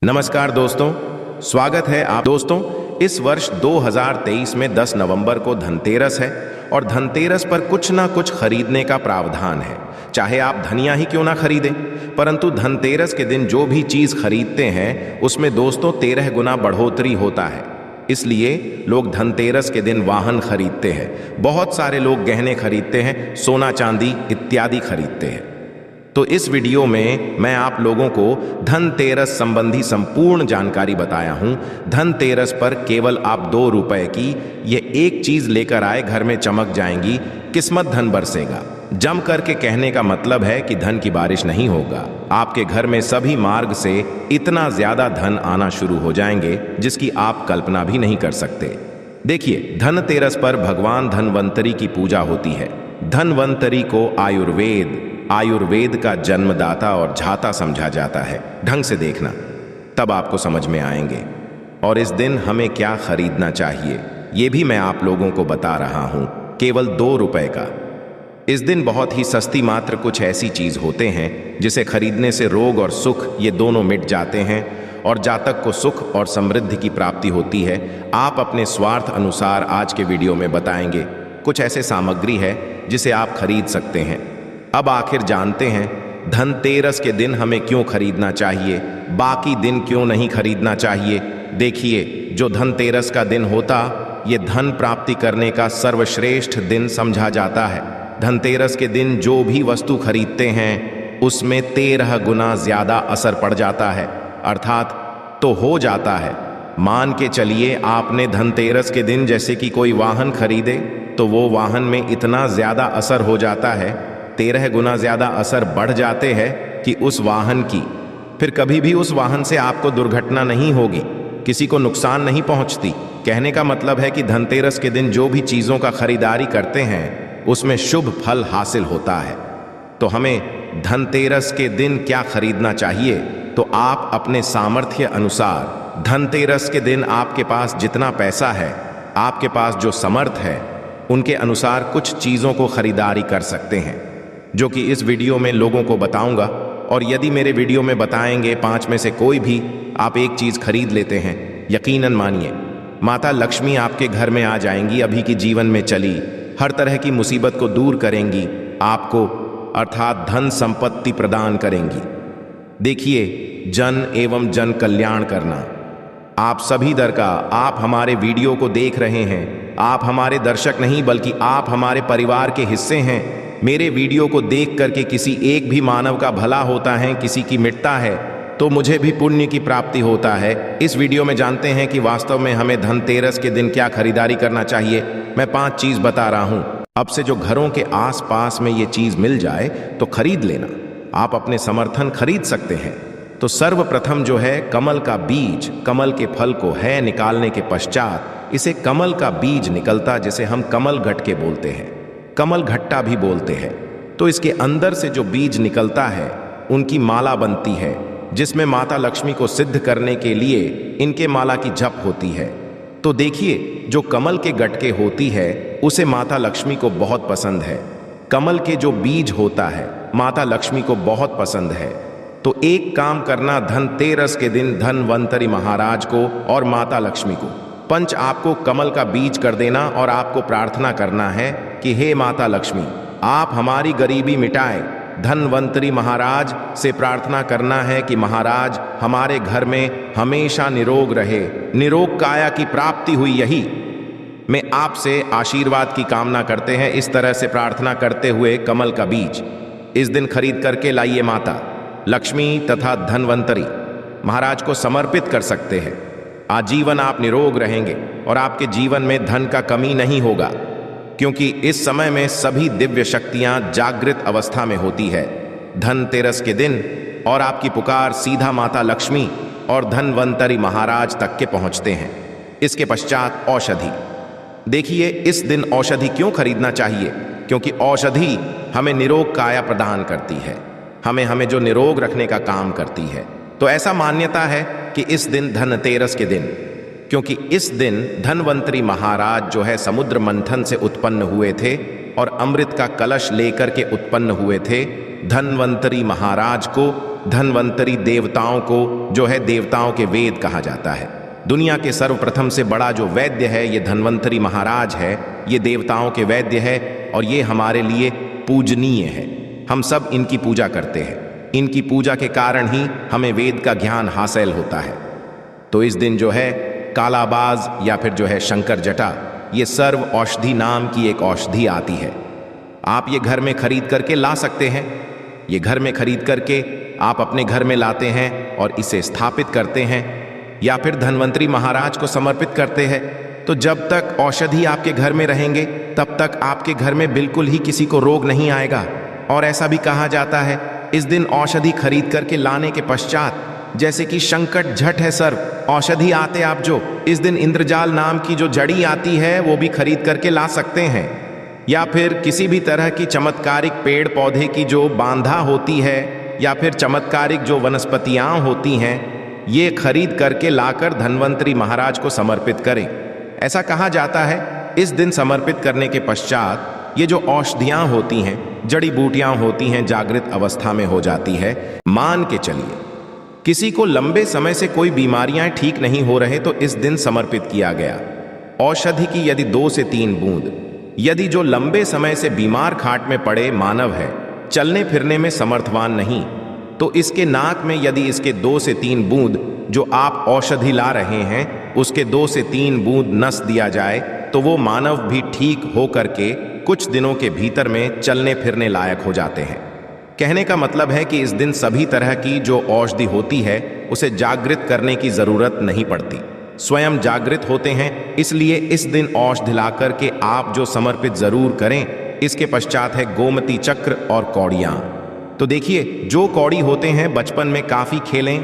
नमस्कार दोस्तों, स्वागत है आप दोस्तों। इस वर्ष 2023 में 10 नवंबर को धनतेरस है और धनतेरस पर कुछ ना कुछ खरीदने का प्रावधान है। चाहे आप धनिया ही क्यों ना खरीदें, परंतु धनतेरस के दिन जो भी चीज खरीदते हैं उसमें दोस्तों 13 गुना बढ़ोतरी होता है। इसलिए लोग धनतेरस के दिन वाहन खरीदते हैं, बहुत सारे लोग गहने खरीदते हैं, सोना चांदी इत्यादि खरीदते हैं। तो इस वीडियो में मैं आप लोगों को धनतेरस संबंधी संपूर्ण जानकारी बताया हूं। धनतेरस पर केवल आप 2 रुपए की ये एक चीज लेकर आए, घर में चमक जाएंगी, किस्मत धन बरसेगा। जम करके कहने का मतलब है कि धन की बारिश नहीं होगा, आपके घर में सभी मार्ग से इतना ज्यादा धन आना शुरू हो जाएंगे जिसकी आप कल्पना भी नहीं कर सकते। देखिए, धनतेरस पर भगवान धनवंतरी की पूजा होती है। धनवंतरी को आयुर्वेद का जन्मदाता और झाता समझा जाता है। ढंग से देखना, तब आपको समझ में आएंगे। और इस दिन हमें क्या खरीदना चाहिए ये भी मैं आप लोगों को बता रहा हूं, केवल 2 रुपए का। इस दिन बहुत ही सस्ती मात्र कुछ ऐसी चीज होते हैं जिसे खरीदने से रोग और सुख ये दोनों मिट जाते हैं और जातक को सुख और समृद्धि की प्राप्ति होती है। आप अपने स्वार्थ अनुसार आज के वीडियो में बताएंगे कुछ ऐसे सामग्री है जिसे आप खरीद सकते हैं। अब आखिर जानते हैं धनतेरस के दिन हमें क्यों खरीदना चाहिए, बाकी दिन क्यों नहीं खरीदना चाहिए। देखिए, जो धनतेरस का दिन होता ये धन प्राप्ति करने का सर्वश्रेष्ठ दिन समझा जाता है। धनतेरस के दिन जो भी वस्तु खरीदते हैं उसमें 13 गुना ज्यादा असर पड़ जाता है, अर्थात तो हो जाता है। मान के चलिए आपने धनतेरस के दिन जैसे कि कोई वाहन खरीदे तो वो वाहन में इतना ज्यादा असर हो जाता है, 13 गुना ज्यादा असर बढ़ जाते हैं कि उस वाहन की फिर कभी भी उस वाहन से आपको दुर्घटना नहीं होगी, किसी को नुकसान नहीं पहुंचती। कहने का मतलब है कि धनतेरस के दिन जो भी चीजों का खरीदारी करते हैं उसमें शुभ फल हासिल होता है। तो हमें धनतेरस के दिन क्या खरीदना चाहिए, तो आप अपने सामर्थ्य अनुसार धनतेरस के दिन आपके पास जितना पैसा है, आपके पास जो समर्थ है, उनके अनुसार कुछ चीजों को खरीदारी कर सकते हैं, जो कि इस वीडियो में लोगों को बताऊंगा। और यदि मेरे वीडियो में बताएंगे 5 में से कोई भी आप एक चीज खरीद लेते हैं, यकीनन मानिए माता लक्ष्मी आपके घर में आ जाएंगी, अभी की जीवन में चली हर तरह की मुसीबत को दूर करेंगी, आपको अर्थात धन संपत्ति प्रदान करेंगी। देखिए, जन एवं जन कल्याण करना आप सभी दर का। आप हमारे वीडियो को देख रहे हैं, आप हमारे दर्शक नहीं बल्कि आप हमारे परिवार के हिस्से हैं। मेरे वीडियो को देख करके किसी एक भी मानव का भला होता है, किसी की मिटता है, तो मुझे भी पुण्य की प्राप्ति होता है। इस वीडियो में जानते हैं कि वास्तव में हमें धनतेरस के दिन क्या खरीदारी करना चाहिए। मैं 5 चीज बता रहा हूं। अब से जो घरों के आसपास में ये चीज मिल जाए तो खरीद लेना, आप अपने समर्थन खरीद सकते हैं। तो सर्वप्रथम जो है कमल का बीज, कमल के फल को है निकालने के पश्चात इसे कमल का बीज निकलता, जिसे हम कमल घटके बोलते हैं, कमल घट्टा भी बोलते हैं। तो इसके अंदर से जो बीज निकलता है उनकी माला बनती है, जिसमें माता लक्ष्मी को सिद्ध करने के लिए इनके माला की जप होती है। तो देखिए, जो कमल के गटके होती है उसे माता लक्ष्मी को बहुत पसंद है। कमल के जो बीज होता है माता लक्ष्मी को बहुत पसंद है। तो एक काम करना, धनतेरस के दिन धनवंतरी महाराज को और माता लक्ष्मी को पंच आपको कमल का बीज कर देना और आपको प्रार्थना करना है कि हे माता लक्ष्मी, आप हमारी गरीबी मिटाएं। धनवंतरी महाराज से प्रार्थना करना है कि महाराज हमारे घर में हमेशा निरोग रहे, निरोग काया की प्राप्ति हुई, यही में आपसे आशीर्वाद की कामना करते हैं। इस तरह से प्रार्थना करते हुए कमल का बीज इस दिन खरीद करके लाइए, माता लक्ष्मी तथा धनवंतरी महाराज को समर्पित कर सकते हैं। आजीवन आप निरोग रहेंगे और आपके जीवन में धन का कमी नहीं होगा, क्योंकि इस समय में सभी दिव्य शक्तियां जागृत अवस्था में होती है धनतेरस के दिन, और आपकी पुकार सीधा माता लक्ष्मी और धनवंतरी महाराज तक के पहुंचते हैं। इसके पश्चात औषधि। देखिए, इस दिन औषधि क्यों खरीदना चाहिए, क्योंकि औषधि हमें निरोग काया प्रदान करती है, हमें जो निरोग रखने का काम करती है। तो ऐसा मान्यता है कि इस दिन धनतेरस के दिन, क्योंकि इस दिन धनवंतरी महाराज जो है समुद्र मंथन से उत्पन्न हुए थे और अमृत का कलश लेकर के उत्पन्न हुए थे। धनवंतरी महाराज को धन्वंतरी देवताओं को जो है देवताओं के वेद कहा जाता है। दुनिया के सर्वप्रथम से बड़ा जो वैद्य है ये धन्वंतरी महाराज है, ये देवताओं के वैद्य है और ये हमारे लिए पूजनीय है। हम सब इनकी पूजा करते हैं। इनकी पूजा के कारण ही हमें वेद का ज्ञान हासिल होता है। तो इस दिन जो है कालाबाज या फिर जो है शंकर जटा, ये सर्व औषधि नाम की एक औषधि आती है। आप ये घर में खरीद करके ला सकते हैं। ये घर में खरीद करके आप अपने घर में लाते हैं और इसे स्थापित करते हैं या फिर धन्वंतरी महाराज को समर्पित करते हैं। तो जब तक औषधि आपके घर में रहेंगे तब तक आपके घर में बिल्कुल ही किसी को रोग नहीं आएगा। और ऐसा भी कहा जाता है इस दिन औषधि खरीद करके लाने के पश्चात, जैसे कि संकट झट है सर्व औषधि आते आप जो इस दिन इंद्रजाल नाम की जो जड़ी आती है वो भी खरीद करके ला सकते हैं। या फिर किसी भी तरह की चमत्कारिक पेड़ पौधे की जो बांधा होती है या फिर चमत्कारिक जो वनस्पतियां होती हैं, ये खरीद करके लाकर धन्वंतरी महाराज को समर्पित करें। ऐसा कहा जाता है इस दिन समर्पित करने के पश्चात ये जो औषधियां होती हैं, जड़ी बूटियां होती हैं, जागृत अवस्था में हो जाती है। मान के चलिए किसी को लंबे समय से कोई बीमारियां ठीक नहीं हो रहे तो इस दिन समर्पित किया गया औषधि की यदि 2 से 3 बूंद, यदि जो लंबे समय से बीमार खाट में पड़े मानव है, चलने फिरने में समर्थवान नहीं, तो इसके नाक में यदि इसके 2 से 3 बूंद जो आप औषधि ला रहे हैं उसके 2 से 3 बूंद नस दिया जाए तो वो मानव भी ठीक हो करके कुछ दिनों के भीतर में चलने फिरने लायक हो जाते हैं। कहने का मतलब है कि इस दिन सभी तरह की जो औषधि होती है उसे जागृत करने की जरूरत नहीं पड़ती, स्वयं जागृत होते हैं। इसलिए इस दिन औषधि ला करके आप जो समर्पित जरूर करें। इसके पश्चात है गोमती चक्र और कौड़ियां। तो देखिए जो कौड़ी होते हैं बचपन में काफी खेले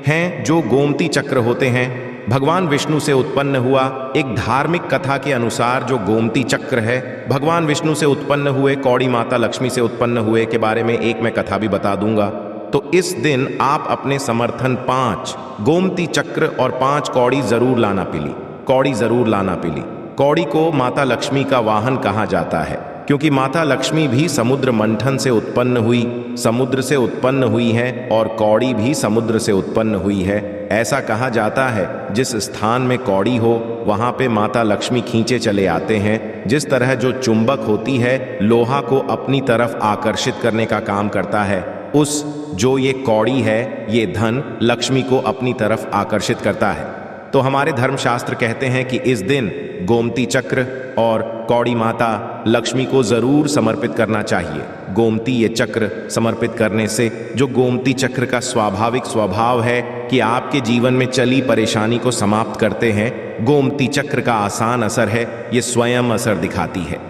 हैं। जो गोमती चक्र होते हैं भगवान विष्णु से उत्पन्न हुआ। एक धार्मिक कथा के अनुसार जो गोमती चक्र है भगवान विष्णु से उत्पन्न हुए, कौड़ी माता लक्ष्मी से उत्पन्न हुए के बारे में एक मैं कथा भी बता दूंगा। तो इस दिन आप अपने समर्थन 5 गोमती चक्र और 5 कौड़ी जरूर लाना पिली। कौड़ी जरूर लाना पिली। कौड़ी को माता लक्ष्मी का वाहन कहा जाता है क्योंकि माता लक्ष्मी भी समुद्र मंथन से उत्पन्न हुई, समुद्र से उत्पन्न हुई है और कौड़ी भी समुद्र से उत्पन्न हुई है। ऐसा कहा जाता है जिस स्थान में कौड़ी हो वहां पे माता लक्ष्मी खींचे चले आते हैं। जिस तरह जो चुंबक होती है लोहा को अपनी तरफ आकर्षित करने का काम करता है, उस जो ये कौड़ी है ये धन लक्ष्मी को अपनी तरफ आकर्षित करता है। तो हमारे धर्मशास्त्र कहते हैं कि इस दिन गोमती चक्र और कौड़ी माता लक्ष्मी को जरूर समर्पित करना चाहिए। गोमती ये चक्र समर्पित करने से जो गोमती चक्र का स्वाभाविक स्वभाव है कि आपके जीवन में चली परेशानी को समाप्त करते हैं, गोमती चक्र का आसान असर है, ये स्वयं असर दिखाती है।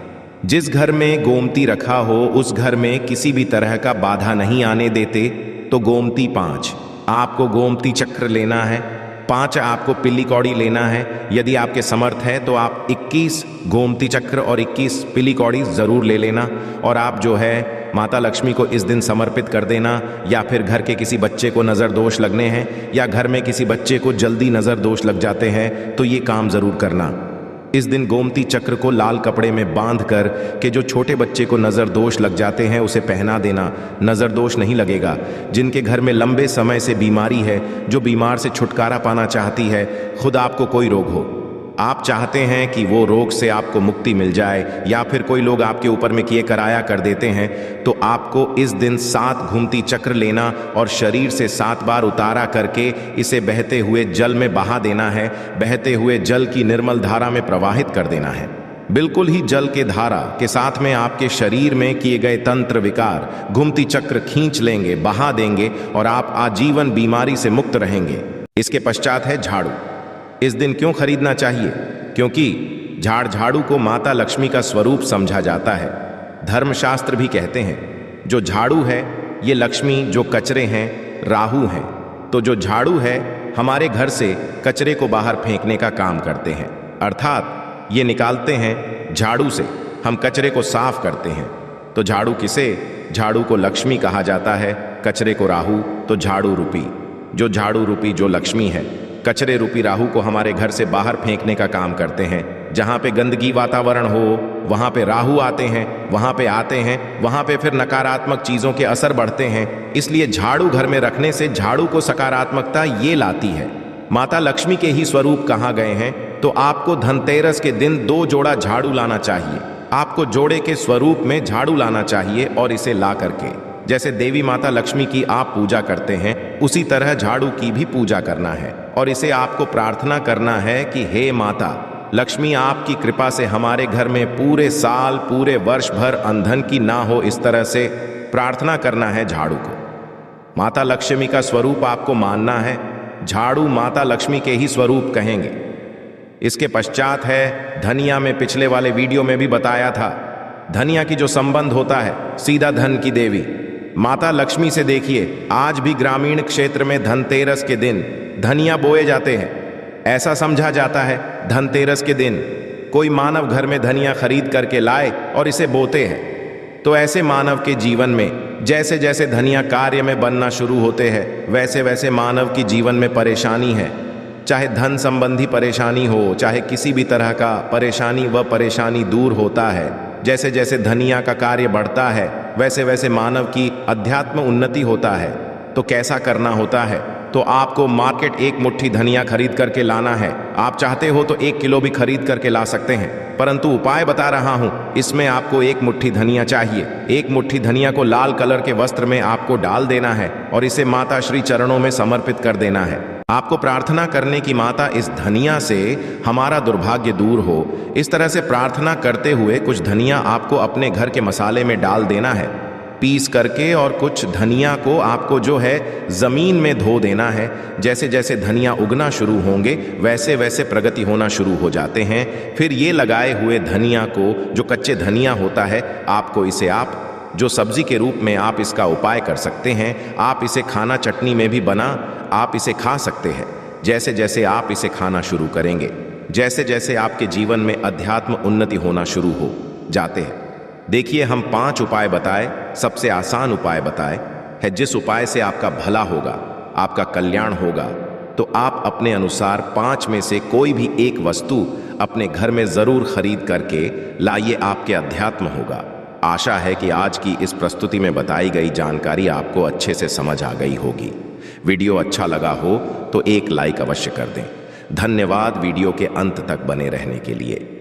जिस घर में गोमती रखा हो उस घर में किसी भी तरह का बाधा नहीं आने देते। तो गोमती 5 आपको गोमती चक्र लेना है, 5 आपको पिल्ली कौड़ी लेना है। यदि आपके समर्थ है तो आप 21 गोमती चक्र और 21 पिल्ली कौड़ी जरूर ले लेना और आप जो है माता लक्ष्मी को इस दिन समर्पित कर देना। या फिर घर के किसी बच्चे को नज़र दोष लगने हैं या घर में किसी बच्चे को जल्दी नज़र दोष लग जाते हैं तो ये काम जरूर करना। इस दिन गोमती चक्र को लाल कपड़े में बांध कर के जो छोटे बच्चे को नज़र दोष लग जाते हैं उसे पहना देना, नज़र दोष नहीं लगेगा। जिनके घर में लंबे समय से बीमारी है, जो बीमार से छुटकारा पाना चाहती है, खुद आपको कोई रोग हो, आप चाहते हैं कि वो रोग से आपको मुक्ति मिल जाए या फिर कोई लोग आपके ऊपर में किए कराया कर देते हैं, तो आपको इस दिन 7 घूमती चक्र लेना और शरीर से 7 बार उतारा करके इसे बहते हुए जल में बहा देना है। बहते हुए जल की निर्मल धारा में प्रवाहित कर देना है। बिल्कुल ही जल के धारा के साथ में आपके शरीर में किए गए तंत्र विकार घूमती चक्र खींच लेंगे, बहा देंगे और आप आजीवन बीमारी से मुक्त रहेंगे। इसके पश्चात है झाड़ू। इस दिन क्यों खरीदना चाहिए? क्योंकि झाड़ू को माता लक्ष्मी का स्वरूप समझा जाता है। धर्मशास्त्र भी कहते हैं जो झाड़ू है ये लक्ष्मी, जो कचरे हैं राहु हैं। तो जो झाड़ू है हमारे घर से कचरे को बाहर फेंकने का काम करते हैं, अर्थात ये निकालते हैं झाड़ू से, हम कचरे को साफ करते हैं। तो झाड़ू किसे? झाड़ू को लक्ष्मी कहा जाता है, कचरे को राहु। तो झाड़ू रूपी जो झाड़ू रूपी जो लक्ष्मी है, कचरे रूपी राहु को हमारे घर से बाहर फेंकने का काम करते हैं। जहाँ पे गंदगी वातावरण हो वहाँ पे राहु आते हैं, वहाँ पे आते हैं, वहाँ पे फिर नकारात्मक चीज़ों के असर बढ़ते हैं। इसलिए झाड़ू घर में रखने से झाड़ू को सकारात्मकता ये लाती है। माता लक्ष्मी के ही स्वरूप कहाँ गए हैं, तो आपको धनतेरस के दिन 2 जोड़ा झाड़ू लाना चाहिए। आपको जोड़े के स्वरूप में झाड़ू लाना चाहिए और इसे ला करके जैसे देवी माता लक्ष्मी की आप पूजा करते हैं उसी तरह झाड़ू की भी पूजा करना है और इसे आपको प्रार्थना करना है कि हे माता लक्ष्मी, आपकी कृपा से हमारे घर में पूरे साल पूरे वर्ष भर अंधन की ना हो, इस तरह से प्रार्थना करना है झाड़ू को। माता लक्ष्मी का स्वरूप आपको मानना है, झाड़ू माता लक्ष्मी के ही स्वरूप कहेंगे। इसके पश्चात है धनिया में पिछले वाले वीडियो में भी बताया था, धनिया की जो संबंध होता है सीधा धन की देवी माता लक्ष्मी से। देखिए आज भी ग्रामीण क्षेत्र में धनतेरस के दिन धनिया बोए जाते हैं। ऐसा समझा जाता है धनतेरस के दिन कोई मानव घर में धनिया खरीद करके लाए और इसे बोते हैं। तो ऐसे मानव के जीवन में जैसे जैसे धनिया कार्य में बनना शुरू होते हैं वैसे वैसे मानव की जीवन में परेशानी है, चाहे धन संबंधी परेशानी हो, चाहे किसी भी तरह का परेशानी, वह परेशानी दूर होता है। जैसे जैसे धनिया का कार्य बढ़ता है वैसे वैसे मानव की अध्यात्म उन्नति होता है। तो कैसा करना होता है, तो आपको मार्केट 1 मुट्ठी धनिया खरीद करके लाना है। आप चाहते हो तो 1 किलो भी खरीद करके ला सकते हैं, परंतु उपाय बता रहा हूं, इसमें आपको 1 मुट्ठी धनिया चाहिए। 1 मुट्ठी धनिया को लाल कलर के वस्त्र में आपको डाल देना है और इसे माता श्री चरणों में समर्पित कर देना है। आपको प्रार्थना करने की माता इस धनिया से हमारा दुर्भाग्य दूर हो। इस तरह से प्रार्थना करते हुए कुछ धनिया आपको अपने घर के मसाले में डाल देना है पीस करके, और कुछ धनिया को आपको जो है जमीन में धो देना है। जैसे जैसे धनिया उगना शुरू होंगे वैसे वैसे प्रगति होना शुरू हो जाते हैं। फिर ये लगाए हुए धनिया को, जो कच्चे धनिया होता है, आपको इसे आप जो सब्जी के रूप में आप इसका उपाय कर सकते हैं। आप इसे खाना चटनी में भी बना आप इसे खा सकते हैं। जैसे जैसे आप इसे खाना शुरू करेंगे जैसे जैसे आपके जीवन में अध्यात्म उन्नति होना शुरू हो जाते हैं। देखिए हम 5 उपाय बताए, सबसे आसान उपाय बताए है, जिस उपाय से आपका भला होगा, आपका कल्याण होगा। तो आप अपने अनुसार 5 में से कोई भी एक वस्तु अपने घर में जरूर खरीद करके लाइए, आपके अध्यात्म होगा। आशा है कि आज की इस प्रस्तुति में बताई गई जानकारी आपको अच्छे से समझ आ गई होगी। वीडियो अच्छा लगा हो तो एक लाइक अवश्य कर दें। धन्यवाद वीडियो के अंत तक बने रहने के लिए।